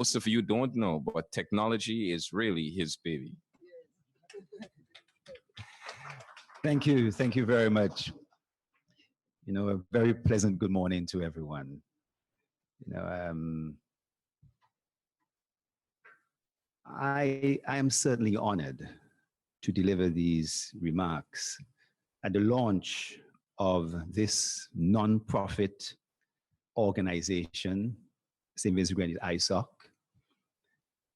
Most of you don't know, but technology is really his baby. Thank you. Thank you very much. You know, a very pleasant good morning to everyone. You know, I am certainly honored to deliver these remarks at the launch of this non-profit organization, St. Vincent Grenadines ISOC,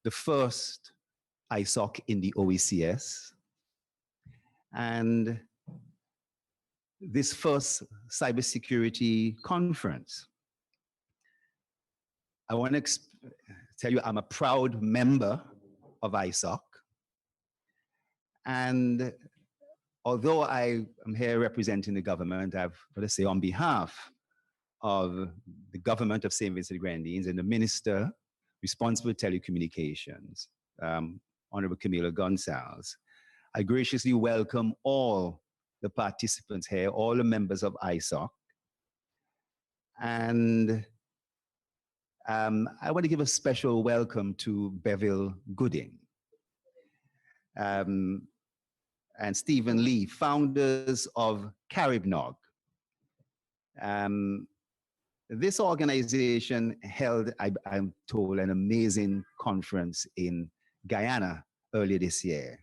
the first ISOC in the OECS, and this first cybersecurity conference. I want to tell you I'm a proud member of ISOC. And although I am here representing the government, I've got to say on behalf of the government of St. Vincent Grenadines and the Minister responsible for telecommunications, Honorable Camila Gonzalez, I graciously welcome all the participants here, all the members of ISOC. And I want to give a special welcome to Beville Gooding and Stephen Lee, founders of Caribnog. This organization held, I'm told, an amazing conference in Guyana earlier this year.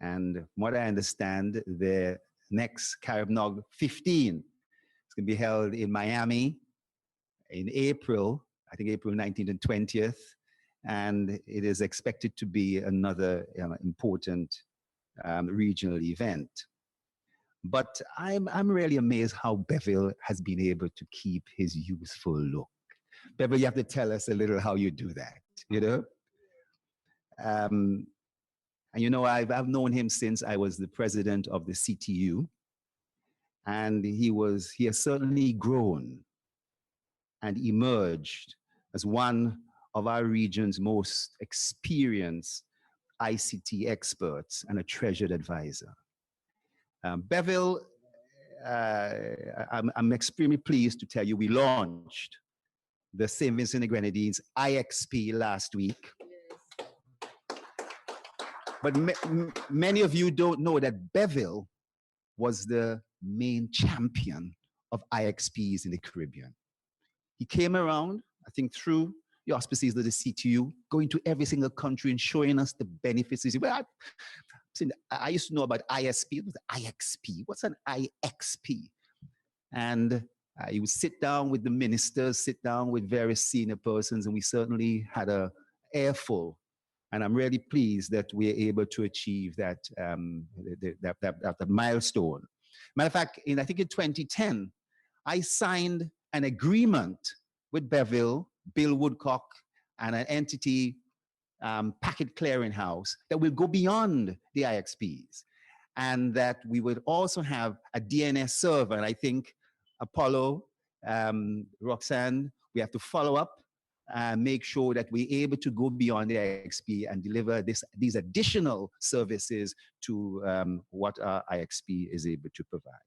And from what I understand, the next Caribnog 15 is going to be held in Miami in April, I think April 19th and 20th. And it is expected to be another important regional event. But I'm really amazed how Beville has been able to keep his youthful look. Beville, you have to tell us a little how you do that, you know? And you know, I've known him since I was the president of the CTU, and he has certainly grown and emerged as one of our region's most experienced ICT experts and a treasured advisor. Beville, I'm extremely pleased to tell you we launched the St. Vincent and Grenadines IXP last week. But many of you don't know that Beville was the main champion of IXPs in the Caribbean. He came around, I think, through the auspices of the CTU, going to every single country and showing us the benefits. Well, I used to know about ISP. It was IXP. What's an IXP? And he would sit down with the ministers, sit down with various senior persons, and we certainly had an airful. And I'm really pleased that we are able to achieve that, that milestone. Matter of fact, I think in 2010, I signed an agreement with Beville, Bill Woodcock, and an entity, Packet Clearinghouse, that will go beyond the IXPs. And that we would also have a DNS server. And I think Apollo, Roxanne, we have to follow up and make sure that we're able to go beyond the IXP and deliver these additional services to what our IXP is able to provide.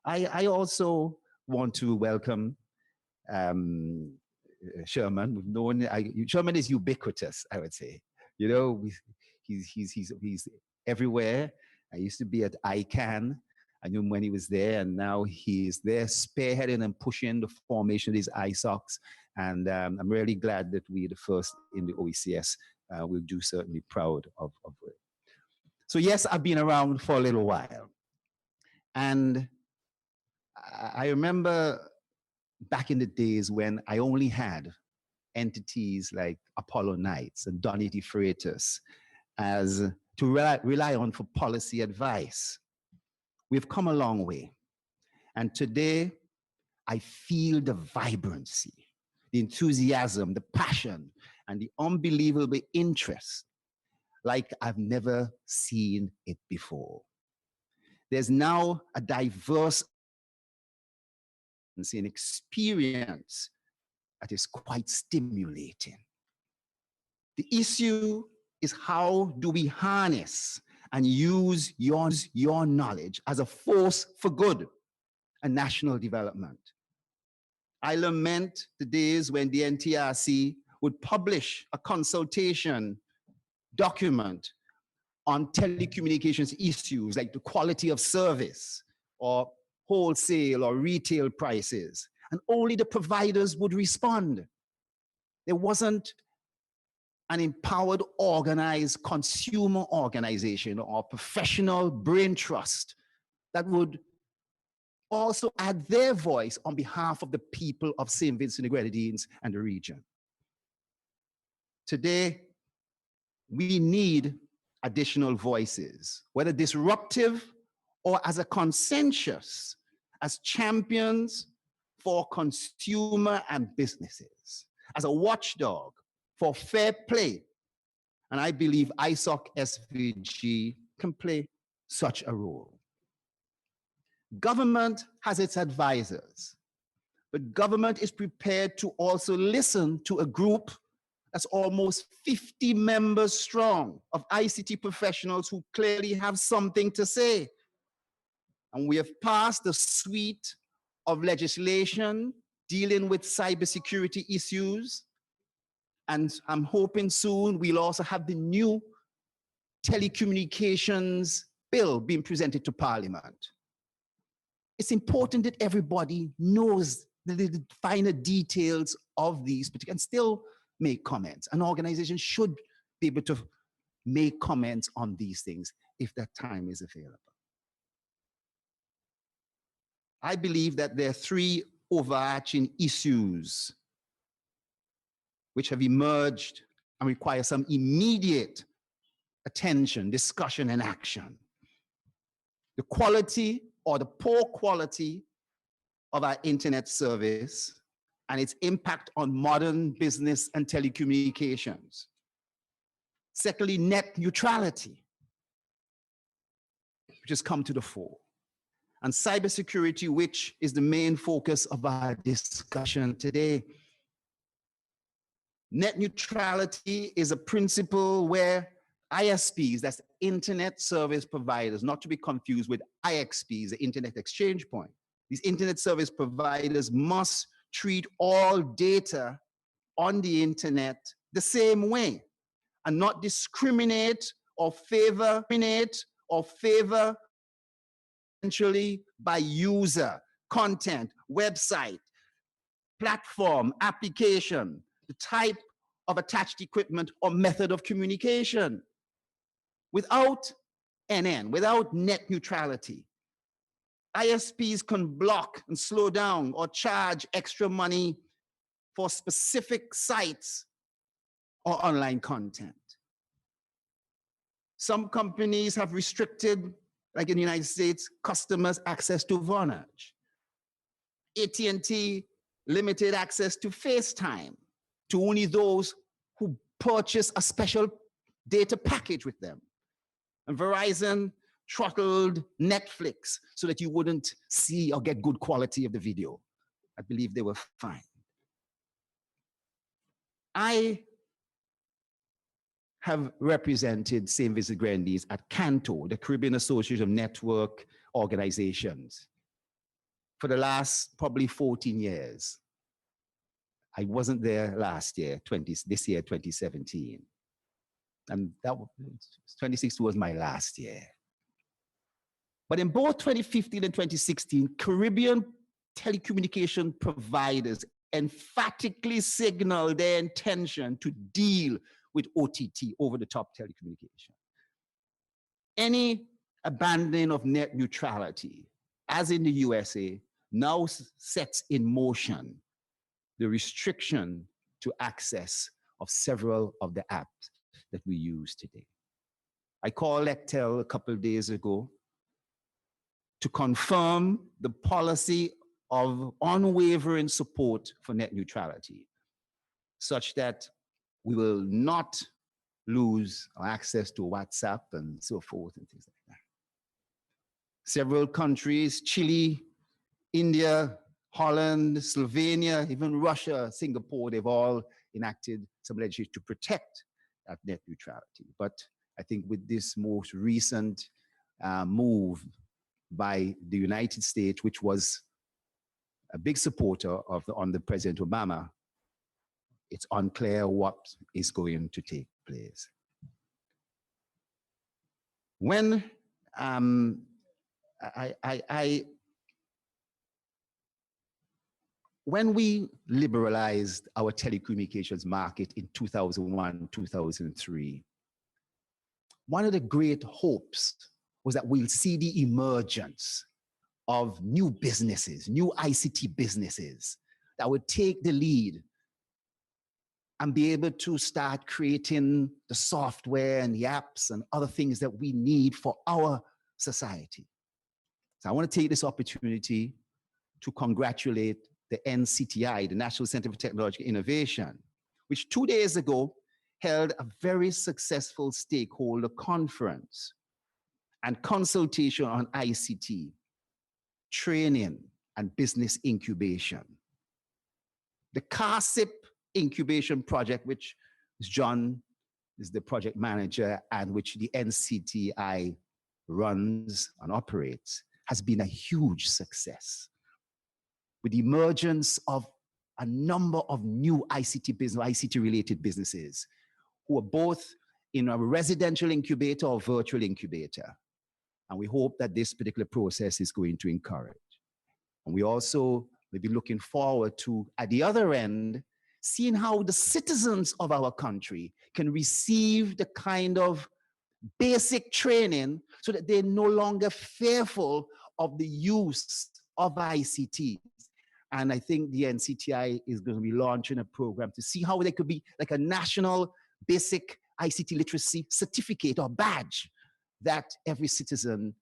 I also want to welcome Sherman. We've known Sherman is ubiquitous, I would say. You know, he's everywhere. I used to be at ICANN. I knew him when he was there, and now he's there spearheading and pushing the formation of these ISOCs. And I'm really glad that we're the first in the OECS. We'll do certainly proud of it. So yes, I've been around for a little while. And I remember back in the days when I only had entities like Apollo Knights and Donity Freitas as to rely on for policy advice. We've come a long way. And today, I feel the vibrancy, the enthusiasm, the passion, and the unbelievable interest like I've never seen it before. There's now a diverse experience that is quite stimulating. The issue is how do we harness and use your knowledge as a force for good and national development. I lament the days when the NTRC would publish a consultation document on telecommunications issues like the quality of service or wholesale or retail prices, and only the providers would respond. There wasn't an empowered, organized consumer organization or professional brain trust that would also add their voice on behalf of the people of St. Vincent and the Grenadines and the region. Today, we need additional voices, whether disruptive or as a consensus, as champions for consumer and businesses, as a watchdog for fair play. And I believe ISOC SVG can play such a role. Government has its advisors, but government is prepared to also listen to a group that's almost 50 members strong of ICT professionals who clearly have something to say. And we have passed a suite of legislation dealing with cybersecurity issues. And I'm hoping soon we'll also have the new telecommunications bill being presented to Parliament. It's important that everybody knows the finer details of these particular, and still make comments. An organization should be able to make comments on these things if that time is available. I believe that there are three overarching issues which have emerged and require some immediate attention, discussion, and action. The quality or the poor quality of our internet service and its impact on modern business and telecommunications. Secondly, net neutrality, which has come to the fore. And cybersecurity, which is the main focus of our discussion today. Net neutrality is a principle where ISPs, that's internet service providers, not to be confused with IXPs, the internet exchange point. These internet service providers must treat all data on the internet the same way and not discriminate or favor essentially by user, content, website, platform, application, the type of attached equipment or method of communication. Without NN, without net neutrality, ISPs can block and slow down or charge extra money for specific sites or online content. Some companies have restricted, like in the United States, customers' access to Vonage. AT&T limited access to FaceTime to only those who purchase a special data package with them. And Verizon throttled Netflix so that you wouldn't see or get good quality of the video. I believe they were fine. I have represented St. Vincent Grenadines at CANTO, the Caribbean Association of Network Organizations, for the last probably 14 years. I wasn't there last year, this year, 2017. And that 2016 was my last year. But in both 2015 and 2016, Caribbean telecommunication providers emphatically signaled their intention to deal with OTT, over-the-top telecommunication. Any abandoning of net neutrality, as in the USA, now sets in motion the restriction to access of several of the apps that we use today. I called Lectel a couple of days ago to confirm the policy of unwavering support for net neutrality, such that we will not lose our access to WhatsApp and so forth and things like that. Several countries, Chile, India, Holland, Slovenia, even Russia, Singapore, they've all enacted some legislation to protect that net neutrality. But I think with this most recent move by the United States, which was a big supporter of under President Obama, it's unclear what is going to take place. When when we liberalized our telecommunications market in 2001, 2003, one of the great hopes was that we'll see the emergence of new businesses, new ICT businesses that would take the lead and be able to start creating the software and the apps and other things that we need for our society. So I want to take this opportunity to congratulate the NCTI, the National Center for Technological Innovation, which 2 days ago held a very successful stakeholder conference and consultation on ICT, training, and business incubation. The CARSIP incubation project, which John is the project manager and which the NCTI runs and operates, has been a huge success. With the emergence of a number of new ICT business, ICT-related businesses, who are both in a residential incubator or virtual incubator. And we hope that this particular process is going to encourage. And we also will be looking forward to, at the other end, seeing how the citizens of our country can receive the kind of basic training so that they're no longer fearful of the use of ICT. And I think the NCTI is going to be launching a program to see how there could be like a national basic ICT literacy certificate or badge that every citizen,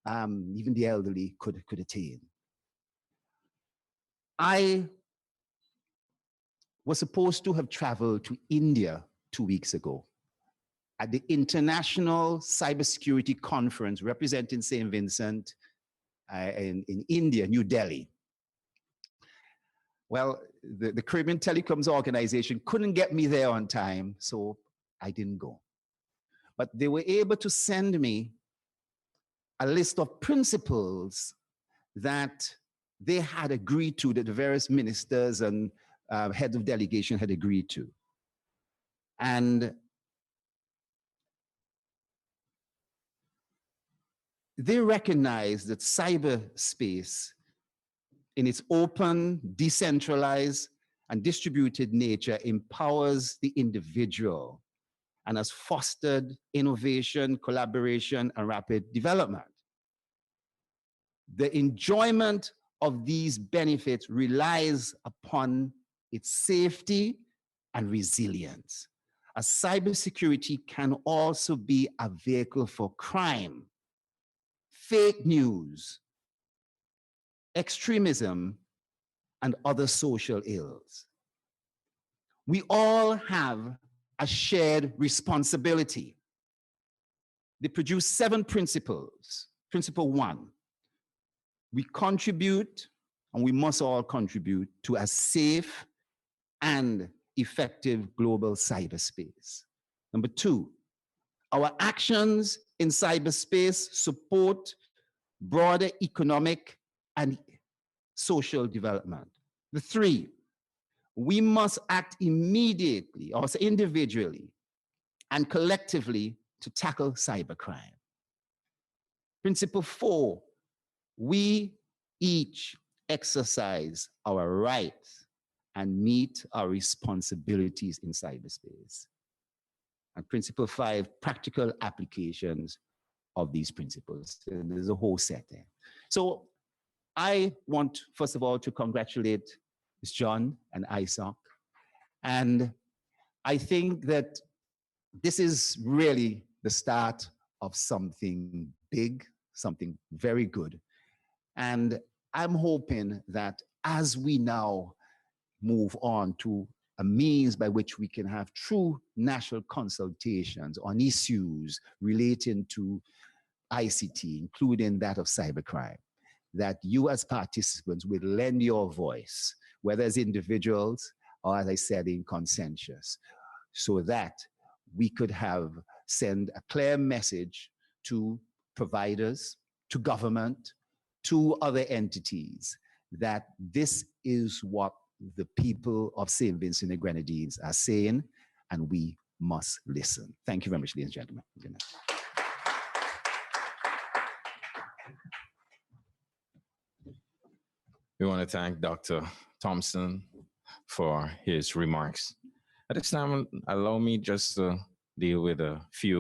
even the elderly, could attain. I was supposed to have traveled to India 2 weeks ago at the International Cybersecurity Conference representing St. Vincent in India, New Delhi. Well, the Caribbean Telecoms Organization couldn't get me there on time, so I didn't go. But they were able to send me a list of principles that they had agreed to, that the various ministers and heads of delegation had agreed to. And they recognize that cyberspace, in its open, decentralized, and distributed nature, empowers the individual and has fostered innovation, collaboration, and rapid development. The enjoyment of these benefits relies upon its safety and resilience. As cybersecurity can also be a vehicle for crime, fake news, extremism, and other social ills. We all have a shared responsibility. They produce 7 principles. Principle 1, we contribute, and we must all contribute to a safe and effective global cyberspace. Number 2, our actions in cyberspace support broader economic and social development. The 3, we must act immediately, also individually and collectively, to tackle cybercrime. Principle 4, we each exercise our rights and meet our responsibilities in cyberspace. And principle 5, practical applications of these principles. There's a whole set there. So I want, first of all, to congratulate John and ISOC. And I think that this is really the start of something big, something very good. And I'm hoping that as we now move on to a means by which we can have true national consultations on issues relating to ICT, including that of cybercrime, that you as participants will lend your voice, whether as individuals or, as I said, in consensus, so that we could send a clear message to providers, to government, to other entities, that this is what the people of St. Vincent and the Grenadines are saying, and we must listen. Thank you very much, ladies and gentlemen. Good night. We want to thank Dr. Thompson for his remarks. At this time, allow me just to deal with a few